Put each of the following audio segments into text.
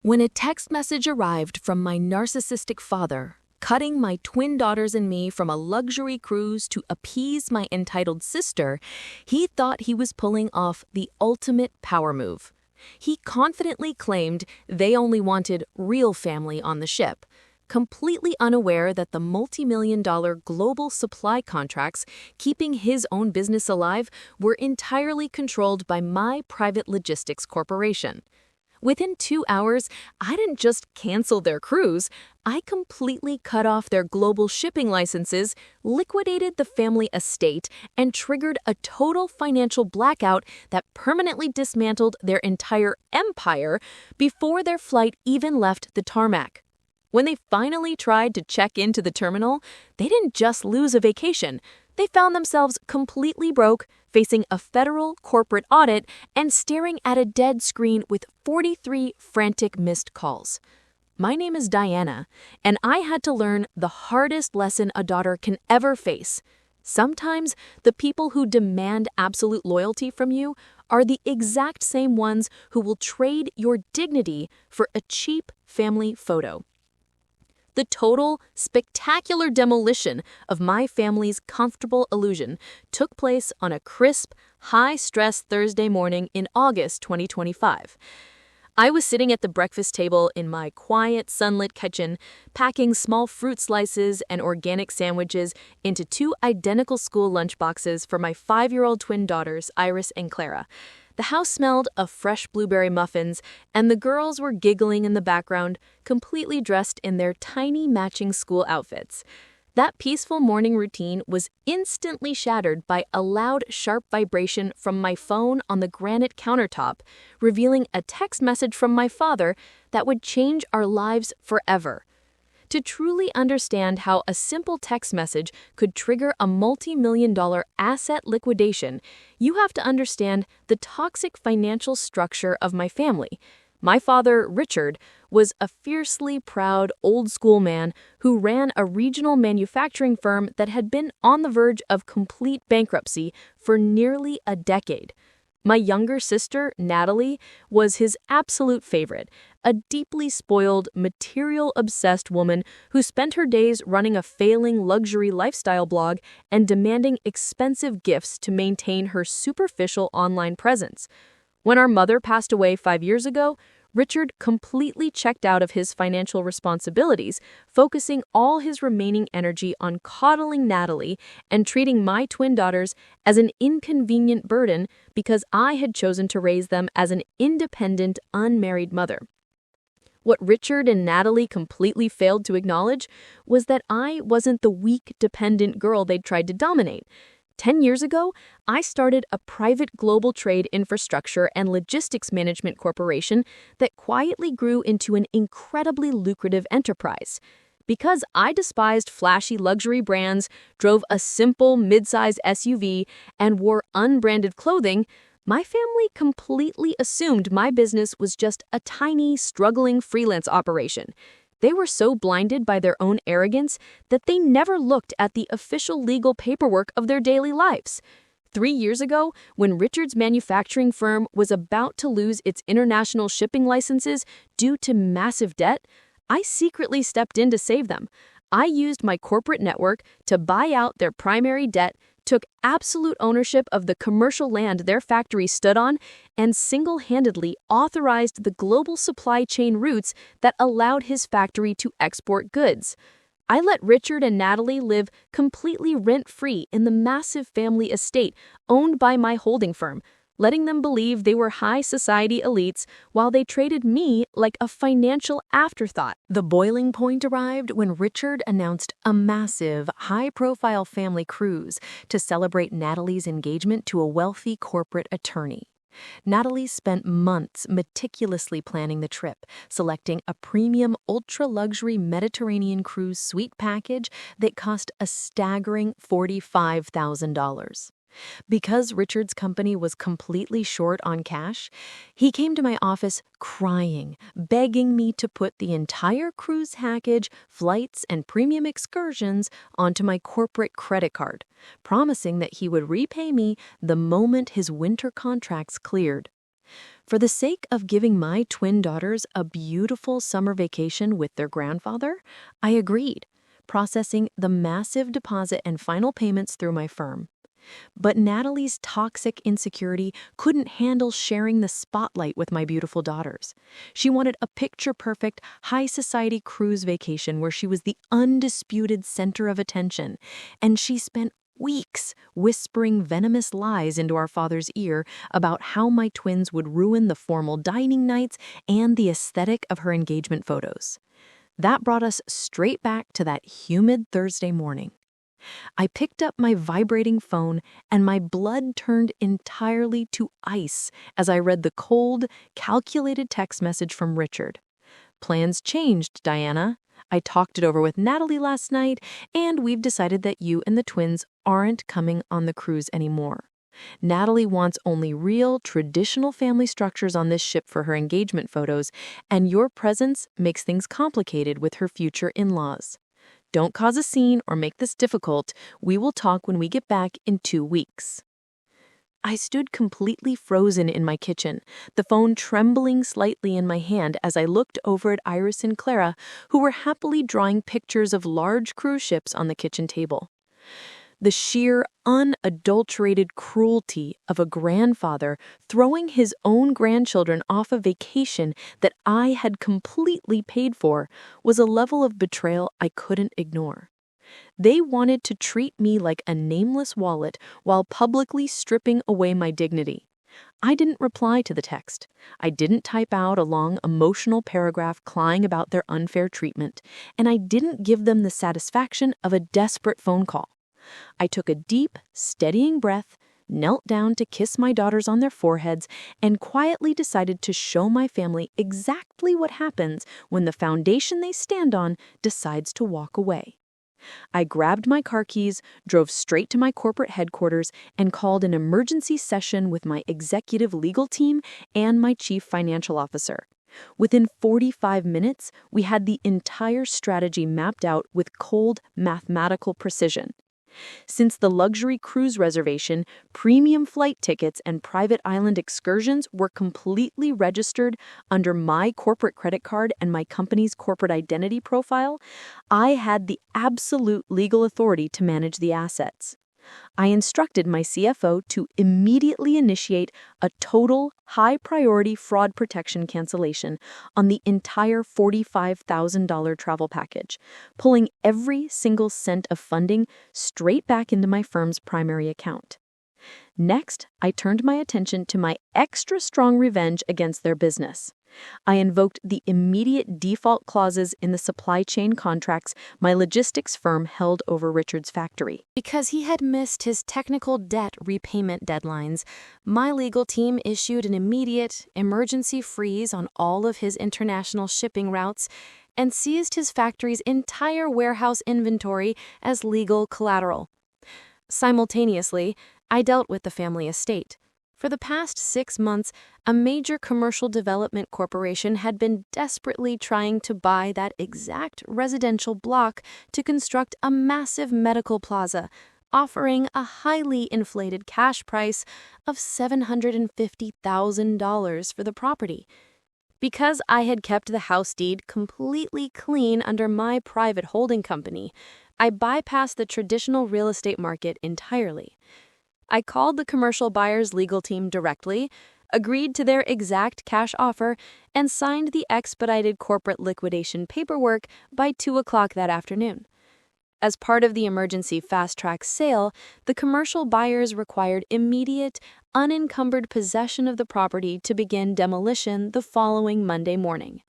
When a text message arrived from my narcissistic father, cutting my twin daughters and me from a luxury cruise to appease my entitled sister, he thought he was pulling off the ultimate power move. He confidently claimed they only wanted real family on the ship, completely unaware that the multi-million-dollar global supply contracts keeping his own business alive were entirely controlled by my private logistics corporation. Within 2 hours, I didn't just cancel their cruise, I completely cut off their global shipping licenses, liquidated the family estate, and triggered a total financial blackout that permanently dismantled their entire empire before their flight even left the tarmac. When they finally tried to check into the terminal, they didn't just lose a vacation. They found themselves completely broke, facing a federal corporate audit and staring at a dead screen with 43 frantic missed calls. My name is Diana, and I had to learn the hardest lesson a daughter can ever face. Sometimes the people who demand absolute loyalty from you are the exact same ones who will trade your dignity for a cheap family photo. The total, spectacular demolition of my family's comfortable illusion took place on a crisp, high-stress Thursday morning in August 2025. I was sitting at the breakfast table in my quiet, sunlit kitchen, packing small fruit slices and organic sandwiches into 2 identical school lunchboxes for my 5-year-old twin daughters, Iris and Clara. The house smelled of fresh blueberry muffins, and the girls were giggling in the background, completely dressed in their tiny matching school outfits. That peaceful morning routine was instantly shattered by a loud, sharp vibration from my phone on the granite countertop, revealing a text message from my father that would change our lives forever. To truly understand how a simple text message could trigger a multi-million-dollar asset liquidation, you have to understand the toxic financial structure of my family. My father, Richard, was a fiercely proud, old-school man who ran a regional manufacturing firm that had been on the verge of complete bankruptcy for nearly a decade. My younger sister, Natalie, was his absolute favorite, a deeply spoiled, material-obsessed woman who spent her days running a failing luxury lifestyle blog and demanding expensive gifts to maintain her superficial online presence. When our mother passed away 5 years ago, Richard completely checked out of his financial responsibilities, focusing all his remaining energy on coddling Natalie and treating my twin daughters as an inconvenient burden because I had chosen to raise them as an independent, unmarried mother. What Richard and Natalie completely failed to acknowledge was that I wasn't the weak, dependent girl they'd tried to dominate. 10 years ago, I started a private global trade infrastructure and logistics management corporation that quietly grew into an incredibly lucrative enterprise. Because I despised flashy luxury brands, drove a simple mid-sized SUV, and wore unbranded clothing, my family completely assumed my business was just a tiny, struggling freelance operation. They were so blinded by their own arrogance that they never looked at the official legal paperwork of their daily lives. 3 years ago, when Richard's manufacturing firm was about to lose its international shipping licenses due to massive debt, I secretly stepped in to save them. I used my corporate network to buy out their primary debt, took absolute ownership of the commercial land their factory stood on, and single-handedly authorized the global supply chain routes that allowed his factory to export goods. I let Richard and Natalie live completely rent-free in the massive family estate owned by my holding firm, letting them believe they were high society elites while they traded me like a financial afterthought. The boiling point arrived when Richard announced a massive, high-profile family cruise to celebrate Natalie's engagement to a wealthy corporate attorney. Natalie spent months meticulously planning the trip, selecting a premium, ultra-luxury Mediterranean cruise suite package that cost a staggering $45,000. Because Richard's company was completely short on cash, he came to my office crying, begging me to put the entire cruise package, flights, and premium excursions onto my corporate credit card, promising that he would repay me the moment his winter contracts cleared. For the sake of giving my twin daughters a beautiful summer vacation with their grandfather, I agreed, processing the massive deposit and final payments through my firm. But Natalie's toxic insecurity couldn't handle sharing the spotlight with my beautiful daughters. She wanted a picture-perfect, high-society cruise vacation where she was the undisputed center of attention, and she spent weeks whispering venomous lies into our father's ear about how my twins would ruin the formal dining nights and the aesthetic of her engagement photos. That brought us straight back to that humid Thursday morning. I picked up my vibrating phone, and my blood turned entirely to ice as I read the cold, calculated text message from Richard. "Plans changed, Diana. I talked it over with Natalie last night, and we've decided that you and the twins aren't coming on the cruise anymore. Natalie wants only real, traditional family structures on this ship for her engagement photos, and your presence makes things complicated with her future in-laws. Don't cause a scene or make this difficult. We will talk when we get back in 2 weeks." I stood completely frozen in my kitchen, the phone trembling slightly in my hand as I looked over at Iris and Clara, who were happily drawing pictures of large cruise ships on the kitchen table. The sheer, unadulterated cruelty of a grandfather throwing his own grandchildren off a vacation that I had completely paid for was a level of betrayal I couldn't ignore. They wanted to treat me like a nameless wallet while publicly stripping away my dignity. I didn't reply to the text. I didn't type out a long, emotional paragraph crying about their unfair treatment, and I didn't give them the satisfaction of a desperate phone call. I took a deep, steadying breath, knelt down to kiss my daughters on their foreheads, and quietly decided to show my family exactly what happens when the foundation they stand on decides to walk away. I grabbed my car keys, drove straight to my corporate headquarters, and called an emergency session with my executive legal team and my chief financial officer. Within 45 minutes, we had the entire strategy mapped out with cold, mathematical precision. Since the luxury cruise reservation, premium flight tickets, and private island excursions were completely registered under my corporate credit card and my company's corporate identity profile, I had the absolute legal authority to manage the assets. I instructed my CFO to immediately initiate a total high-priority fraud protection cancellation on the entire $45,000 travel package, pulling every single cent of funding straight back into my firm's primary account. Next, I turned my attention to my extra strong revenge against their business. I invoked the immediate default clauses in the supply chain contracts my logistics firm held over Richard's factory. Because he had missed his technical debt repayment deadlines, my legal team issued an immediate emergency freeze on all of his international shipping routes and seized his factory's entire warehouse inventory as legal collateral. Simultaneously, I dealt with the family estate. For the past 6 months, a major commercial development corporation had been desperately trying to buy that exact residential block to construct a massive medical plaza, offering a highly inflated cash price of $750,000 for the property. Because I had kept the house deed completely clean under my private holding company, I bypassed the traditional real estate market entirely. I called the commercial buyer's legal team directly, agreed to their exact cash offer, and signed the expedited corporate liquidation paperwork by 2 o'clock that afternoon. As part of the emergency fast-track sale, the commercial buyers required immediate, unencumbered possession of the property to begin demolition the following Monday morning.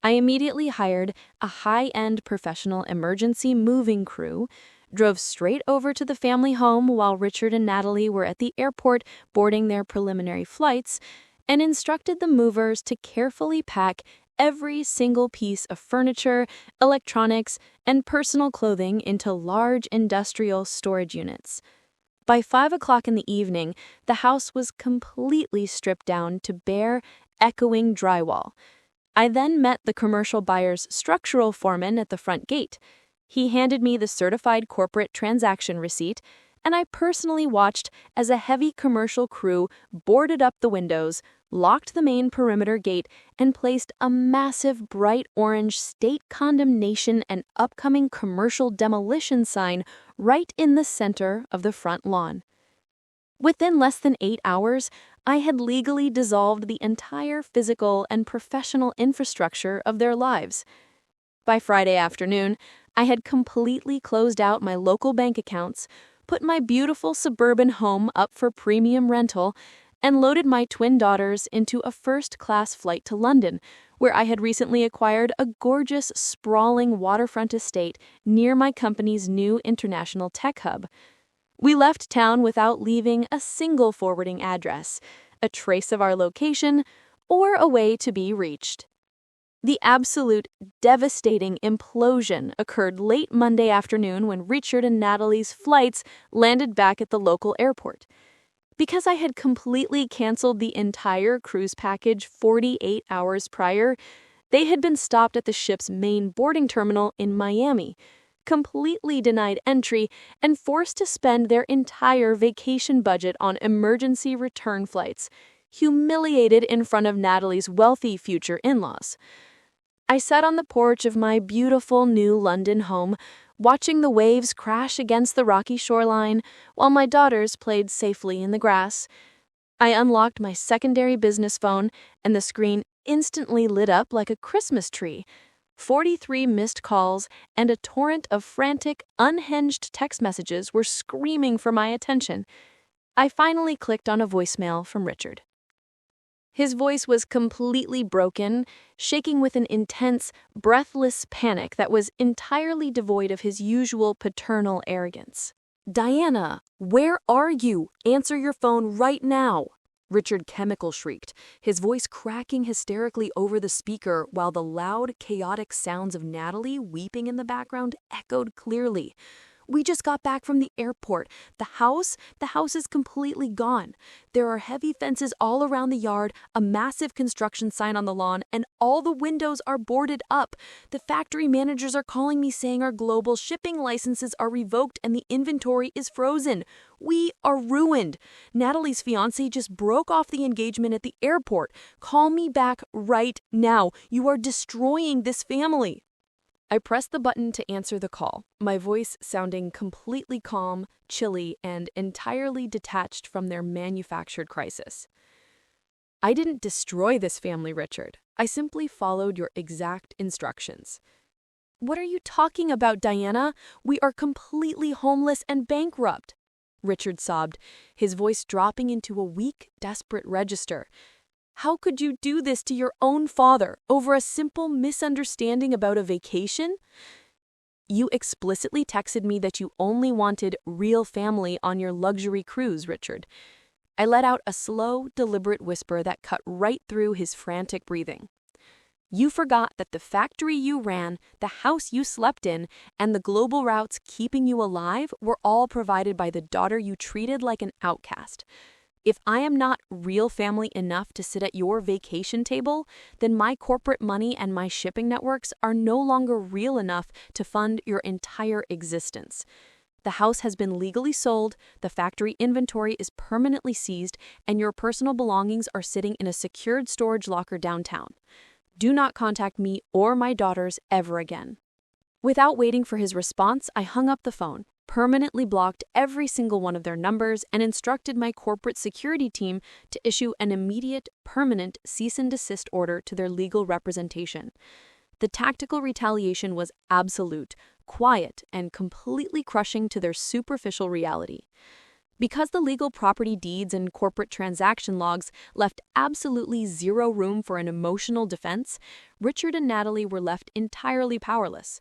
I immediately hired a high-end professional emergency moving crew, drove straight over to the family home while Richard and Natalie were at the airport boarding their preliminary flights, and instructed the movers to carefully pack every single piece of furniture, electronics, and personal clothing into large industrial storage units. By 5 o'clock in the evening, the house was completely stripped down to bare, echoing drywall. I then met the commercial buyer's structural foreman at the front gate. He handed me the certified corporate transaction receipt, and I personally watched as a heavy commercial crew boarded up the windows, locked the main perimeter gate, and placed a massive bright orange state condemnation and upcoming commercial demolition sign right in the center of the front lawn. Within less than 8 hours, I had legally dissolved the entire physical and professional infrastructure of their lives. By Friday afternoon, I had completely closed out my local bank accounts, put my beautiful suburban home up for premium rental, and loaded my twin daughters into a first-class flight to London, where I had recently acquired a gorgeous, sprawling waterfront estate near my company's new international tech hub. We left town without leaving a single forwarding address, a trace of our location, or a way to be reached. The absolute devastating implosion occurred late Monday afternoon when Richard and Natalie's flights landed back at the local airport. Because I had completely canceled the entire cruise package 48 hours prior, they had been stopped at the ship's main boarding terminal in Miami, completely denied entry, and forced to spend their entire vacation budget on emergency return flights, humiliated in front of Natalie's wealthy future in-laws. I sat on the porch of my beautiful new London home, watching the waves crash against the rocky shoreline while my daughters played safely in the grass. I unlocked my secondary business phone, and the screen instantly lit up like a Christmas tree. 43 missed calls and a torrent of frantic, unhinged text messages were screaming for my attention. I finally clicked on a voicemail from Richard. His voice was completely broken, shaking with an intense, breathless panic that was entirely devoid of his usual paternal arrogance. "Diana, where are you? Answer your phone right now!" Richard Chemical shrieked, his voice cracking hysterically over the speaker while the loud, chaotic sounds of Natalie weeping in the background echoed clearly. "We just got back from the airport. The house is completely gone. There are heavy fences all around the yard, a massive construction sign on the lawn, and all the windows are boarded up. The factory managers are calling me saying our global shipping licenses are revoked and the inventory is frozen. We are ruined. Natalie's fiancé just broke off the engagement at the airport. Call me back right now. You are destroying this family." I pressed the button to answer the call, my voice sounding completely calm, chilly, and entirely detached from their manufactured crisis. "I didn't destroy this family, Richard. I simply followed your exact instructions." "What are you talking about, Diana? We are completely homeless and bankrupt," Richard sobbed, his voice dropping into a weak, desperate register. "How could you do this to your own father over a simple misunderstanding about a vacation? You explicitly texted me that you only wanted real family on your luxury cruise, Richard." I let out a slow, deliberate whisper that cut right through his frantic breathing. "You forgot that the factory you ran, the house you slept in, and the global routes keeping you alive were all provided by the daughter you treated like an outcast. If I am not real family enough to sit at your vacation table, then my corporate money and my shipping networks are no longer real enough to fund your entire existence. The house has been legally sold, the factory inventory is permanently seized, and your personal belongings are sitting in a secured storage locker downtown. Do not contact me or my daughters ever again." Without waiting for his response, I hung up the phone, permanently blocked every single one of their numbers, and instructed my corporate security team to issue an immediate, permanent cease and desist order to their legal representation. The tactical retaliation was absolute, quiet, and completely crushing to their superficial reality. Because the legal property deeds and corporate transaction logs left absolutely zero room for an emotional defense, Richard and Natalie were left entirely powerless.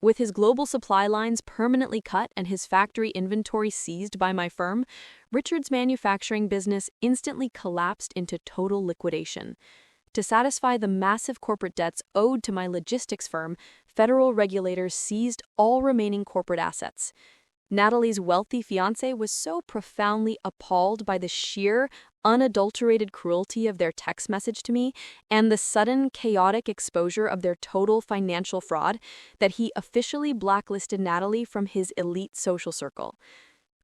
With his global supply lines permanently cut and his factory inventory seized by my firm, Richard's manufacturing business instantly collapsed into total liquidation. To satisfy the massive corporate debts owed to my logistics firm, federal regulators seized all remaining corporate assets. Natalie's wealthy fiancé was so profoundly appalled by the sheer, unadulterated cruelty of their text message to me and the sudden, chaotic exposure of their total financial fraud that he officially blacklisted Natalie from his elite social circle.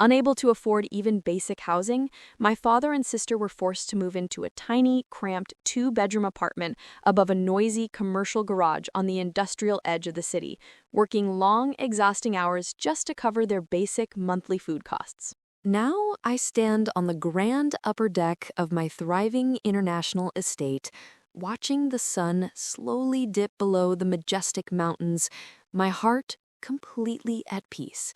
Unable to afford even basic housing, my father and sister were forced to move into a tiny, cramped, two-bedroom apartment above a noisy commercial garage on the industrial edge of the city, working long, exhausting hours just to cover their basic monthly food costs. Now I stand on the grand upper deck of my thriving international estate, watching the sun slowly dip below the majestic mountains, my heart completely at peace.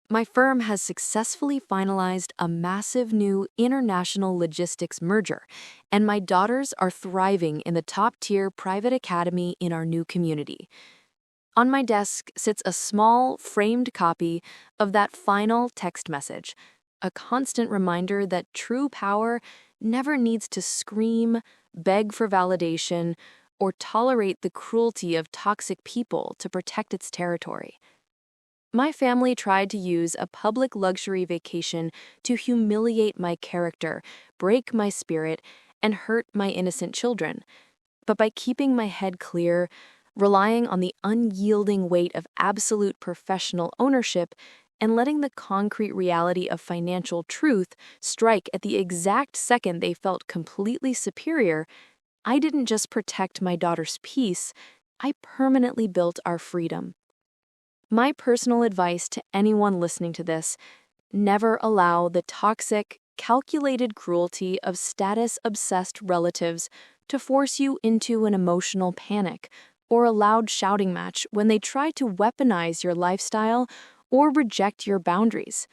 My firm has successfully finalized a massive new international logistics merger, and my daughters are thriving in the top-tier private academy in our new community. On my desk sits a small, framed copy of that final text message, a constant reminder that true power never needs to scream, beg for validation, or tolerate the cruelty of toxic people to protect its territory. My family tried to use a public luxury vacation to humiliate my character, break my spirit, and hurt my innocent children. But by keeping my head clear, relying on the unyielding weight of absolute professional ownership, and letting the concrete reality of financial truth strike at the exact second they felt completely superior, I didn't just protect my daughter's peace, I permanently built our freedom. My personal advice to anyone listening to this: never allow the toxic, calculated cruelty of status-obsessed relatives to force you into an emotional panic or a loud shouting match when they try to weaponize your lifestyle or reject your boundaries.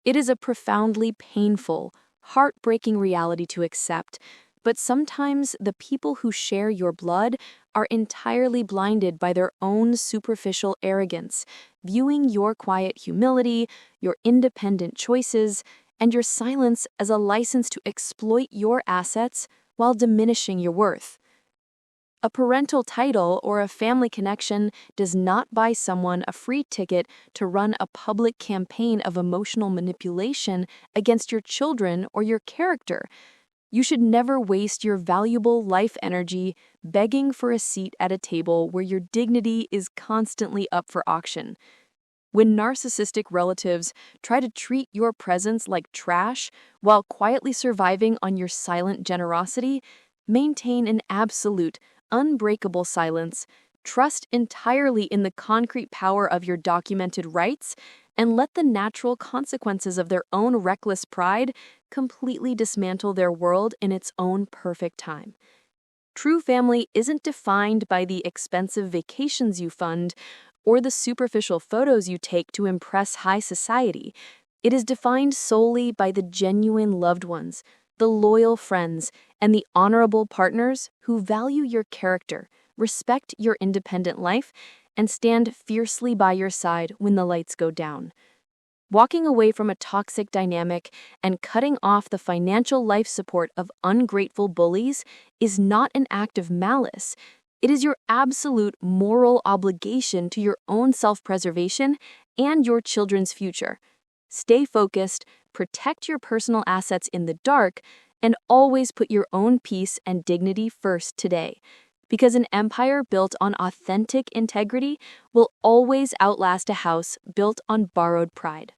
It is a profoundly painful, heartbreaking reality to accept, but sometimes the people who share your blood are entirely blinded by their own superficial arrogance, viewing your quiet humility, your independent choices, and your silence as a license to exploit your assets while diminishing your worth. A parental title or a family connection does not buy someone a free ticket to run a public campaign of emotional manipulation against your children or your character. You should never waste your valuable life energy begging for a seat at a table where your dignity is constantly up for auction. When narcissistic relatives try to treat your presence like trash while quietly surviving on your silent generosity, maintain an absolute, unbreakable silence, trust entirely in the concrete power of your documented rights, and let the natural consequences of their own reckless pride completely dismantle their world in its own perfect time. True family isn't defined by the expensive vacations you fund or the superficial photos you take to impress high society. It is defined solely by the genuine loved ones, the loyal friends, and the honorable partners who value your character, respect your independent life, and stand fiercely by your side when the lights go down. Walking away from a toxic dynamic and cutting off the financial life support of ungrateful bullies is not an act of malice. It is your absolute moral obligation to your own self-preservation and your children's future. Stay focused, protect your personal assets in the dark, and always put your own peace and dignity first today. Because an empire built on authentic integrity will always outlast a house built on borrowed pride.